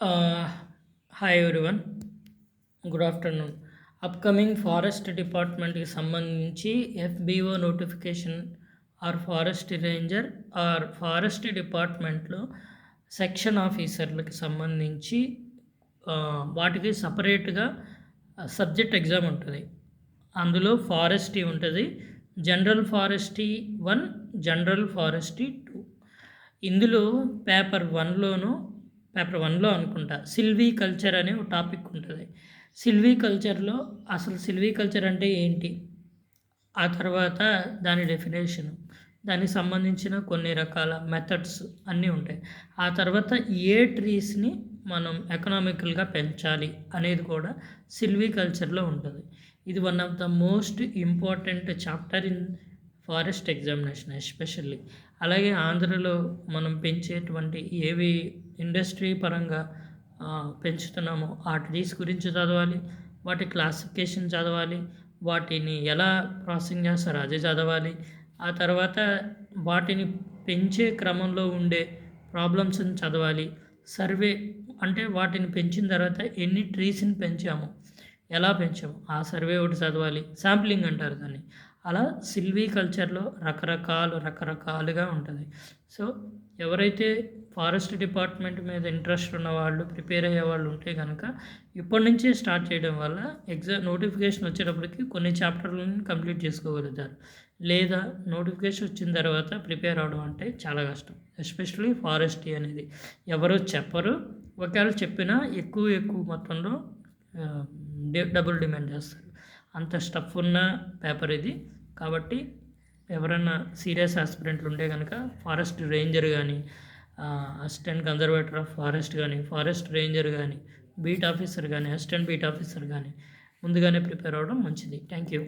Uh, Hi everyone, good afternoon. Upcoming forest డిపార్ట్మెంట్కి సంబంధించి FBO notification or forest ranger or forest డిపార్ట్మెంట్లో section ఆఫీసర్లకి సంబంధించి వాటికి సపరేట్గా సబ్జెక్ట్ ఎగ్జామ్ ఉంటుంది. అందులో ఫారెస్ట్రీ ఉంటుంది, జనరల్ ఫారెస్ట్రీ 1, జనరల్ ఫారెస్ట్రీ 2. ఇందులో పేపర్ 1లో అనుకుంటా సిల్వీ కల్చర్ అనే ఒక టాపిక్ ఉంటుంది. సిల్వీ కల్చర్లో అసలు సిల్వీ కల్చర్ అంటే ఏంటి, ఆ తర్వాత దాని డెఫినేషన్, దానికి సంబంధించిన కొన్ని రకాల మెథడ్స్ అన్నీ ఉంటాయి. ఆ తర్వాత ఏ ట్రీస్ని మనం ఎకనామికల్గా పెంచాలి అనేది కూడా సిల్వీ కల్చర్లో ఉంటుంది. ఇది one of the most important chapter in forest examination especially. అలాగే ఆంధ్రలో మనం పెంచేటువంటి ఏవి ఇండస్ట్రీ పరంగా పెంచుతున్నామో ఆ ట్రీస్ గురించి చదవాలి, వాటి క్లాసిఫికేషన్ చదవాలి, వాటిని ఎలా ప్రాసెసింగ్ చేస్తారో అది చదవాలి. ఆ తర్వాత వాటిని పెంచే క్రమంలో ఉండే ప్రాబ్లమ్స్ని చదవాలి. సర్వే అంటే వాటిని పెంచిన తర్వాత ఎన్ని ట్రీస్ని పెంచాము, ఎలా పెంచాము ఆ సర్వే ఒకటి చదవాలి. శాంప్లింగ్ అంటారు దాన్ని. అలా సిల్వీ కల్చర్లో రకరకాలుగా ఉంటుంది. సో ఎవరైతే ఫారెస్ట్ డిపార్ట్మెంట్ మీద ఇంట్రెస్ట్ ఉన్న వాళ్ళు, ప్రిపేర్ అయ్యే వాళ్ళు ఉంటే కనుక ఇప్పటి నుంచే స్టార్ట్ చేయడం వల్ల ఎగ్జామ్ నోటిఫికేషన్ వచ్చేటప్పటికి కొన్ని చాప్టర్లను కంప్లీట్ చేసుకోగలుగుతారు. లేదా నోటిఫికేషన్ వచ్చిన తర్వాత ప్రిపేర్ అవడం అంటే చాలా కష్టం. ఎస్పెషల్లీ ఫారెస్ట్రీ అనేది ఎవరు చెప్పరు, ఒకవేళ చెప్పినా ఎక్కువ మొత్తంలో డబుల్ డిమాండ్ చేస్తారు. అంత స్టఫ్ ఉన్న పేపర్ ఇది. కాబట్టి ఎవరైనా సీరియస్ ఆస్పిరెంట్లు ఉంటే కనుక ఫారెస్ట్ రేంజర్ కానీ, అసిస్టెంట్ కన్జర్వేటర్ ఆఫ్ ఫారెస్ట్ కానీ, ఫారెస్ట్ రేంజర్ కానీ, బీట్ ఆఫీసర్ కానీ, అసిస్టెంట్ బీట్ ఆఫీసర్ కానీ ముందుగానే ప్రిపేర్ అవ్వడం మంచిది. Thank you.